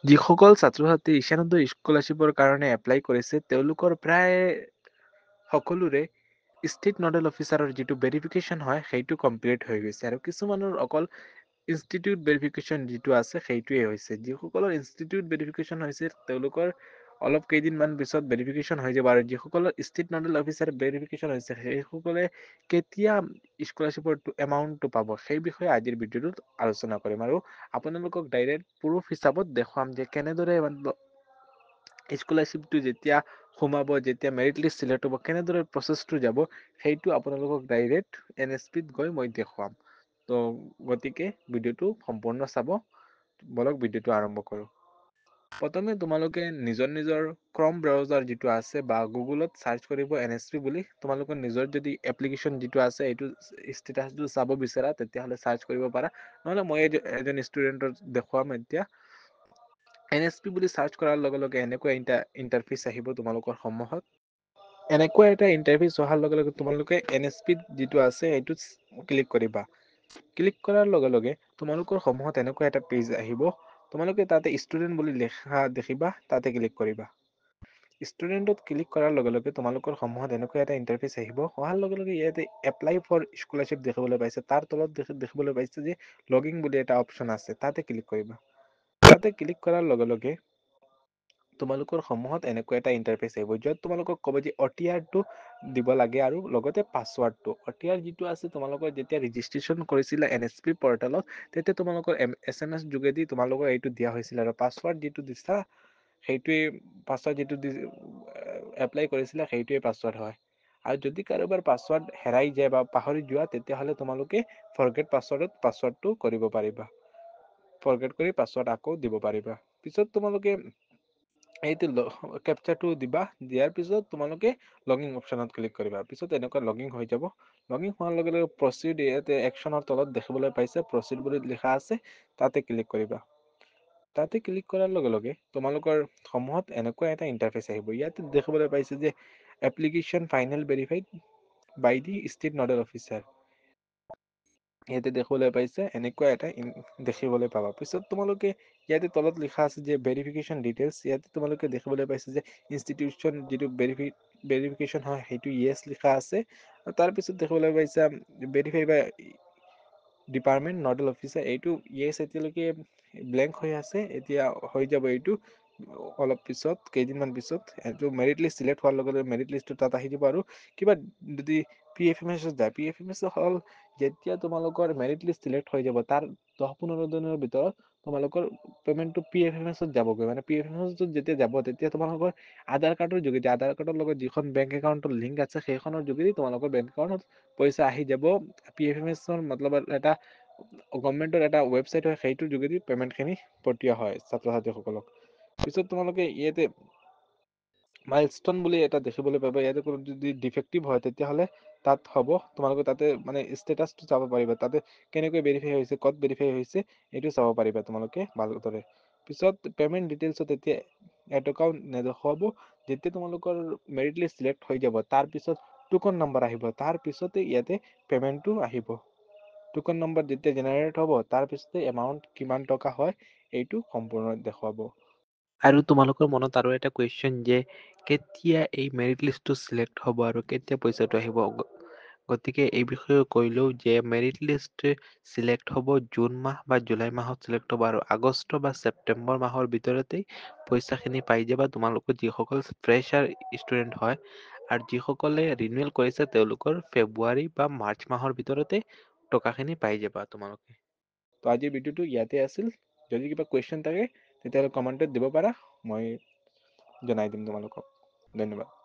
যিসকল ছাত্ৰ-ছাত্ৰী ঈশানন্দ স্কলাৰশ্বিপৰ কাৰণে এপ্লাই কৰিছে তেওঁলোকৰ প্ৰায় সকলোৰে ষ্টেট নডেল অফিচাৰৰ যিটো ভেৰিফিকেশ্যন হয় সেইটো কমপ্লিট হৈ গৈছে আৰু কিছুমানৰ অকল ইনষ্টিটিউট ভেৰিফিকেশ্যন যিটো আছে সেইটোৱে হৈছে। যিসকলৰ ইনষ্টিটিউট ভেৰিফিকেশ্যন হৈছে তেওঁলোকৰ অলপ কেইদিনমান পিছত ভেৰিফিকেশ্যন হৈ যাব আৰু যিসকলৰ ষ্টেট নডেল অফিচাৰ ভেৰিফিকেশ্যন হৈছে সেইসকলে কেতিয়া স্কলাৰশ্বিপৰ এমাউণ্টটো পাব সেই বিষয়ে আজিৰ ভিডিঅ'টোত আলোচনা কৰিম আৰু আপোনালোকক ডাইৰেক্ট প্ৰুফ হিচাপত দেখুৱাম যে কেনেদৰে স্কলাৰশ্বিপটো যেতিয়া সোমাব, যেতিয়া মেৰিট লিষ্ট চিলেক্ট হ'ব, কেনেদৰে প্ৰচেছটো যাব সেইটো আপোনালোকক ডাইৰেক্ট NSPত গৈ মই দেখুৱাম। ত' গতিকে ভিডিঅ'টো সম্পূৰ্ণ চাব। বলক ভিডিঅ'টো আৰম্ভ কৰোঁ। প্ৰথমে তোমালোকে নিজৰ ক্ৰম ব্ৰাউজাৰ যিটো আছে বা গুগলত চাৰ্চ কৰিব NSP বুলি। তোমালোকৰ নিজৰ যদি এপ্লিকেশ্যন যিটো আছে এইটো ষ্টেটাছটো চাব বিচাৰা তেতিয়াহ'লে চাৰ্চ কৰিব পাৰা। নহ'লে মই এজন ষ্টুডেণ্টৰ দেখুৱাম এতিয়া। NSP বুলি চাৰ্চ কৰাৰ লগে লগে এনেকুৱা ইণ্টাৰফেচ আহিব তোমালোকৰ সন্মুখত। এনেকুৱা এটা ইণ্টাৰফেচ অহাৰ লগে লগে তোমালোকে NSPত যিটো আছে সেইটোত ক্লিক কৰিবা। ক্লিক কৰাৰ লগে লগে তোমালোকৰ সন্মুখত এনেকুৱা এটা পেজ আহিব। তোমালোকে তাতে ষ্টুডেণ্ট বুলি লিখা দেখিবা তাতে ক্লিক কৰিবা। ষ্টুডেণ্টত ক্লিক কৰাৰ লগে লগে তোমালোকৰ সন্মুখত এনেকুৱা এটা ইণ্টাৰফেচ আহিব। অহাৰ লগে লগে ইয়াতে এপ্লাই ফৰ স্কলাৰশ্বিপ দেখিবলৈ পাইছে। তাৰ তলত দেখিবলৈ পাইছে যে লগিং বুলি এটা অপশ্যন আছে তাতে ক্লিক কৰিবা। তাতে ক্লিক কৰাৰ লগে লগে তোমালোকৰ সন্মুখত এনেকুৱা এটা ইণ্টাৰফেচ আহিব য'ত তোমালোকক ক'ব যে OTR টো দিব লাগে আৰু লগতে পাছৱাৰ্ডটো। OTR যিটো আছে তোমালোকৰ যেতিয়া ৰেজিষ্ট্ৰেশ্যন কৰিছিলা NSP পৰ্টেলত তেতিয়া তোমালোকৰ SMS যোগেদি তোমালোকৰ এইটো দিয়া হৈছিল আৰু পাছৱাৰ্ড যিটো দিছা সেইটোৱে পাছৱাৰ্ড যিটো এপ্লাই কৰিছিলা সেইটোৱে পাছৱাৰ্ড হয়। আৰু যদি কাৰোবাৰ পাছৱাৰ্ড হেৰাই যায় বা পাহৰি যোৱা তেতিয়াহ'লে তোমালোকে ফৰগেট পাছৱাৰ্ডত পাছৱাৰ্ডটো কৰিব পাৰিবা। ফৰগেট কৰি পাছৱাৰ্ড আকৌ দিব পাৰিবা। পিছত তোমালোকে এইটো কেপচাৰটো দিবা। দিয়াৰ পিছত তোমালোকে লগিং অপশ্যনত ক্লিক কৰিবা। পিছত এনেকুৱা লগিং হৈ যাব। লগিং হোৱাৰ লগে লগে প্ৰচিড ইয়াতে একচনৰ তলত দেখিবলৈ পাইছে প্ৰচিড বুলি লিখা আছে। তাতে ক্লিক কৰিবা। তাতে ক্লিক কৰাৰ লগে লগে তোমালোকৰ সন্মুখত এনেকুৱা এটা ইণ্টাৰফেচ আহিব। ইয়াতে দেখিবলৈ পাইছে যে application final verified by the state nodal officer. ইয়াতে দেখিবলৈ পাইছে এনেকুৱা এটা দেখিবলৈ পাবা। পিছত তোমালোকে ইয়াতে তলত লিখা আছে যে ভেৰিফিকেশ্যন ডিটেইলছ। ইয়াতে তোমালোকে দেখিবলৈ পাইছে যে ইনষ্টিটিউচন যিটো ভেৰিফিকেশ্যন হয় সেইটো য়েছ লিখা আছে। তাৰপিছত দেখিবলৈ পাইছা ভেৰিফাই বাই ডিপাৰ্টমেণ্ট নডেল অফিচাৰ এইটো য়েছ এতিয়ালৈকে ব্লেংক হৈ আছে। এতিয়া হৈ যাব এইটো অলপ পিছত কেইদিনমান পিছত এইটো মেৰিট লিষ্ট চিলেক্ট হোৱাৰ লগে লগে মেৰিট লিষ্টটো তাত আহি যাব আৰু কিবা যদি PFMS যায় PFMS হ'ল যেতিয়া তোমালোকৰ মেৰিট লিষ্ট চিলেক্ট হৈ যাব তাৰ 10-15 দিনৰ ভিতৰত তোমালোকৰ পেমেন্টটো PFMS যাবগৈ। মানে PFMS যেতিয়া যাব তেতিয়া তোমালোকৰ আধাৰ কাৰ্ডৰ যোগেদি আধাৰ কাৰ্ডৰ লগত যিখন বেংক একাউণ্টৰ লিংক আছে সেইখনৰ যোগেদি তোমালোকৰ বেংক একাউণ্টত পইচা আহি যাব। PFMS মতলব এটা গভমেন্টৰ এটা ৱেবচাইট হয় সেইটোৰ যোগেদি পেমেন্টখিনি পঠিওৱা হয় ছাত্ৰ-ছাত্ৰীসকলক। পিছত তোমালোকে ইয়াতে মাইলষ্টন বুলি এটা দেখিবলৈ পাবা। ইয়াতে কোনো যদি ডিফেক্টিভ হয় তেতিয়াহ'লে তাত হ'ব। তোমালোকে তাতে মানে ষ্টেটাচটো চাব পাৰিবা। তাতে কেনেকৈ ভেৰিফাই হৈছে, ক'ত ভেৰিফাই হৈছে এইটো চাব পাৰিবা তোমালোকে ভালদৰে। পিছত পেমেন্ট ডিটেইলছত এতিয়া এটকাও নেদেখুৱাব। যেতিয়া তোমালোকৰ মেৰিট লিষ্ট চিলেক্ট হৈ যাব তাৰপিছত টোকন নম্বৰ আহিব। তাৰ পিছতে ইয়াতে পেমেন্টটো আহিব। টোকন নম্বৰ যেতিয়া জেনেৰেট হ'ব তাৰপিছতে এমাউন্ট কিমান টকা হয় এইটো সম্পূৰ্ণ দেখুৱাব। আৰু তোমালোকৰ মনত আৰু এটা কুৱেশ্যন যে কেতিয়া এই মেৰিট লিষ্টটো চিলেক্ট হ'ব আৰু কেতিয়া পইচাটো আহিব। গতিকে এই বিষয়ে কৈ লওঁ যে মেৰিট লিষ্ট চিলেক্ট হ'ব জুন মাহ বা জুলাই মাহত চিলেক্ট হ'ব আৰু আগষ্ট বা ছেপ্টেম্বৰ মাহৰ ভিতৰতেই পইচাখিনি পাই যাবা। তোমালোকৰ যিসকল ফ্ৰেচাৰ ষ্টুডেণ্ট হয় আৰু যিসকলে ৰিনিউৱেল কৰিছে তেওঁলোকৰ ফেব্ৰুৱাৰী বা মাৰ্চ মাহৰ ভিতৰতে টকাখিনি পাই যাবা তোমালোকে। ত' আজিৰ ভিডিঅ'টো ইয়াতে আছিল। যদি কিবা কুৱেশ্যন থাকে তেতিয়াহ'লে কমেণ্টত দিব পাৰা। মই জনাই দিম তোমালোকক। ধন্যবাদ।